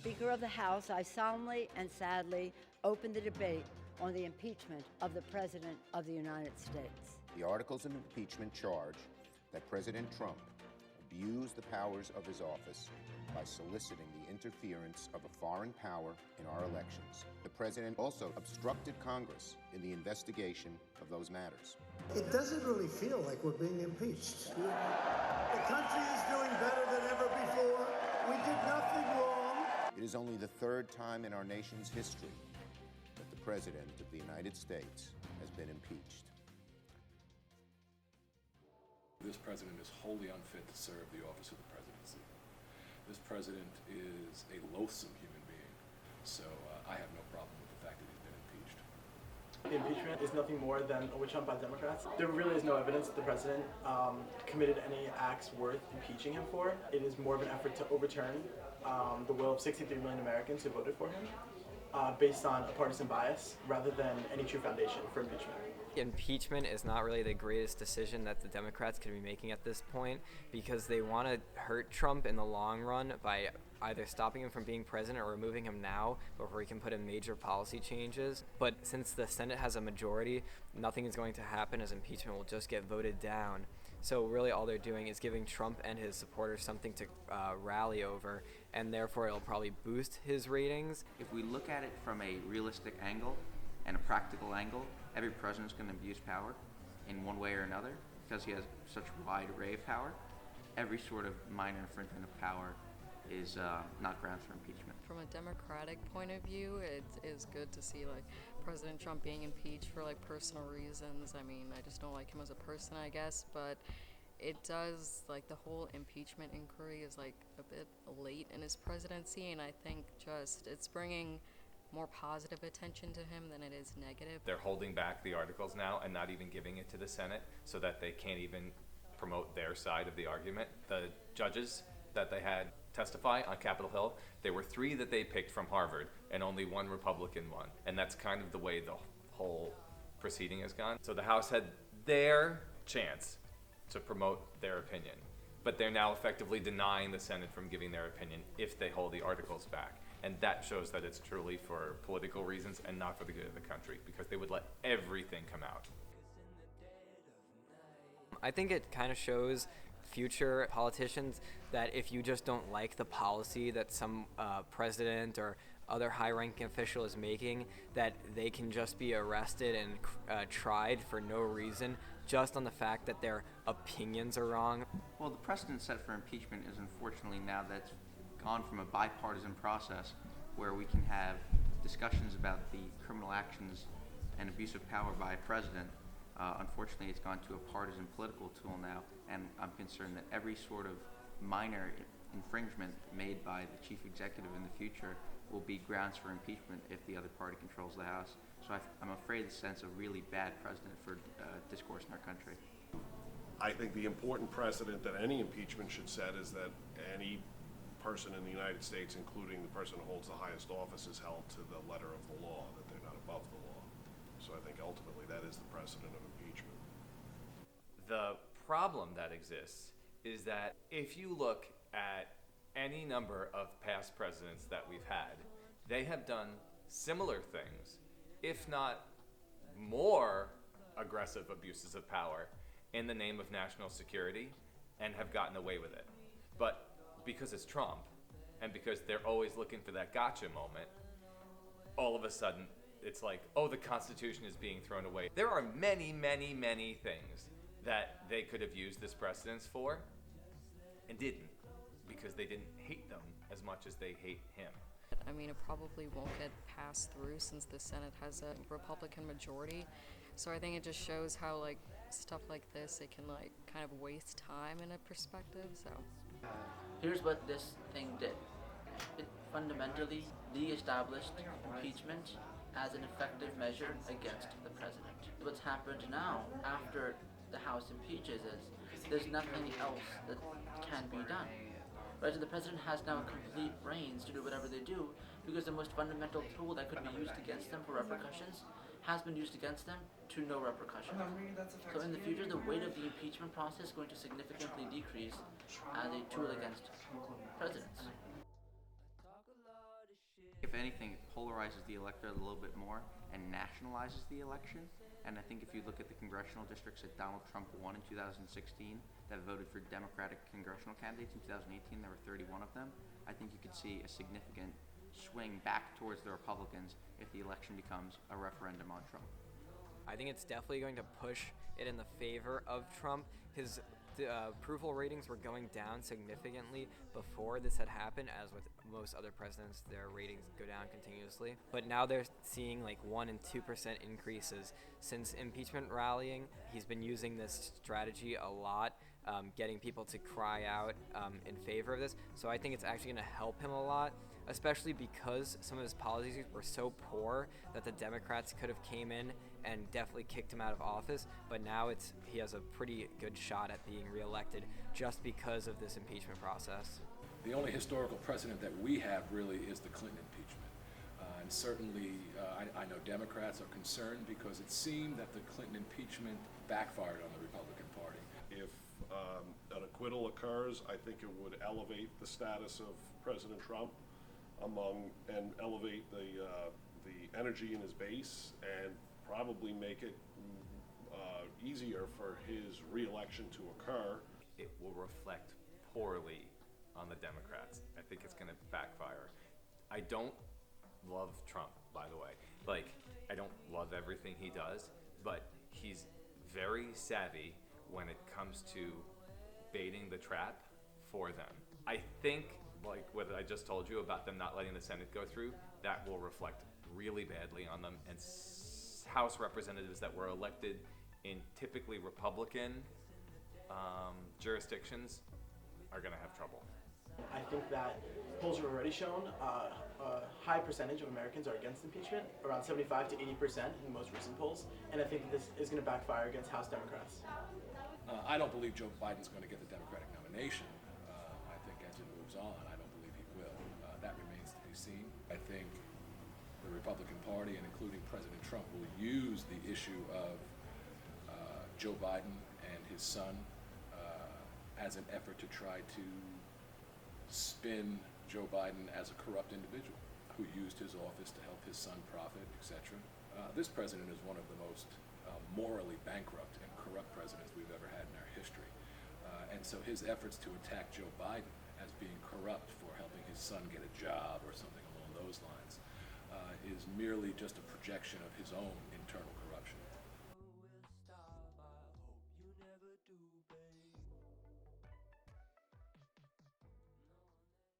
Speaker of the House, I solemnly and sadly open the debate on the impeachment of the President of the United States. The articles of impeachment charge that President Trump abused the powers of his office by soliciting the interference of a foreign power in our elections. The president also obstructed Congress in the investigation of those matters. It doesn't really feel like we're being impeached. The country is doing better than ever before. We did nothing wrong. It is only the third time in our nation's history that the President of the United States has been impeached. This president is wholly unfit to serve the office of the presidency. This president is a loathsome human being, so I have no problem with the fact that he's been impeached. The impeachment is nothing more than a witch hunt by the Democrats. There really is no evidence that the president committed any acts worth impeaching him for. It is more of an effort to overturn the will of 63 million Americans who voted for him based on a partisan bias rather than any true foundation for impeachment. Impeachment is not really the greatest decision that the Democrats could be making at this point because they want to hurt Trump in the long run by either stopping him from being president or removing him now before he can put in major policy changes. But since the Senate has a majority, nothing is going to happen as impeachment will just get voted down. So really all they're doing is giving Trump and his supporters something to rally over, and therefore it'll probably boost his ratings. If we look at it from a realistic angle and a practical angle, every president's going to abuse power in one way or another because he has such a wide array of power. Every sort of minor infringement of power is not grounds for impeachment. From a Democratic point of view, it is good to see President Trump being impeached for personal reasons. I mean, I just don't like him as a person, I guess, but it does, the whole impeachment inquiry is a bit late in his presidency, and I think it's bringing more positive attention to him than it is negative. They're holding back the articles now and not even giving it to the Senate so that they can't even promote their side of the argument. The judges that they had testify on Capitol Hill, there were 3 that they picked from Harvard and only 1 Republican won. And that's kind of the way the whole proceeding has gone. So the House had their chance to promote their opinion, but they're now effectively denying the Senate from giving their opinion if they hold the articles back. And that shows that it's truly for political reasons and not for the good of the country, because they would let everything come out. I think it kind of shows future politicians that if you just don't like the policy that some president or other high-ranking official is making, that they can just be arrested and tried for no reason just on the fact that their opinions are wrong. Well, the precedent set for impeachment is unfortunately now that's gone from a bipartisan process where we can have discussions about the criminal actions and abuse of power by a president. Unfortunately, it's gone to a partisan political tool now, and I'm concerned that every sort of minor infringement made by the chief executive in the future will be grounds for impeachment if the other party controls the House. So I'm afraid this sets a really bad precedent for discourse in our country. I think the important precedent that any impeachment should set is that any person in the United States, including the person who holds the highest office, is held to the letter of the law, that they're not above the law. So I think ultimately that is the precedent of impeachment. The problem that exists is that if you look at any number of past presidents that we've had, they have done similar things, if not more aggressive abuses of power in the name of national security, and have gotten away with it. But because it's Trump, and because they're always looking for that gotcha moment, all of a sudden it's like, oh, the Constitution is being thrown away. There are many, many, many things that they could have used this precedence for and didn't, because they didn't hate them as much as they hate him. I mean, it probably won't get passed through since the Senate has a Republican majority. So I think it just shows how stuff like this, it can kind of waste time in a perspective. So here's what this thing did. It fundamentally de-established impeachment as an effective measure against the president. What's happened now after the House impeaches is there's nothing else that can be done. Right, so the president has now complete reins to do whatever they do because the most fundamental tool that could be used against them for repercussions has been used against them to no repercussions. So in the future, the weight of the impeachment process is going to significantly decrease as a tool against presidents. if anything, it polarizes the electorate a little bit more and nationalizes the election. And I think if you look at the congressional districts that Donald Trump won in 2016 that voted for Democratic congressional candidates in 2018, there were 31 of them. I think you could see a significant swing back towards the Republicans if the election becomes a referendum on Trump. I think it's definitely going to push it in the favor of Trump. His approval ratings were going down significantly before this had happened, as with most other presidents, their ratings go down continuously. But now they're seeing like 1% and 2% increases. Since impeachment rallying, he's been using this strategy a lot, getting people to cry out in favor of this. So I think it's actually going to help him a lot, especially because some of his policies were so poor that the Democrats could have came in and definitely kicked him out of office. But now he has a pretty good shot at being reelected just because of this impeachment process. The only historical precedent that we have really is the Clinton impeachment. And certainly, I know Democrats are concerned because it seemed that the Clinton impeachment backfired on the Republican Party. If an acquittal occurs, I think it would elevate the status of President Trump and elevate the energy in his base and probably make it easier for his reelection to occur. It will reflect poorly on the Democrats. I think it's going to backfire. I don't love Trump, by the way. Like, I don't love everything he does, but he's very savvy when it comes to baiting the trap for them. I think, like what I just told you about them not letting the Senate go through, that will reflect really badly on them. And House representatives that were elected in typically Republican jurisdictions are going to have trouble. I think that polls have already shown a high percentage of Americans are against impeachment, around 75 to 80% in the most recent polls, and I think this is going to backfire against House Democrats. I don't believe Joe Biden's going to get the Democratic nomination. I think as it moves on, I don't believe he will. That remains to be seen. I think the Republican Party, and including President Trump, will use the issue of Joe Biden and his son as an effort to try to spin Joe Biden as a corrupt individual who used his office to help his son profit, etc. This president is one of the most morally bankrupt and corrupt presidents we've ever had in our history. And so his efforts to attack Joe Biden as being corrupt for helping his son get a job or something along those lines is merely just a projection of his own internal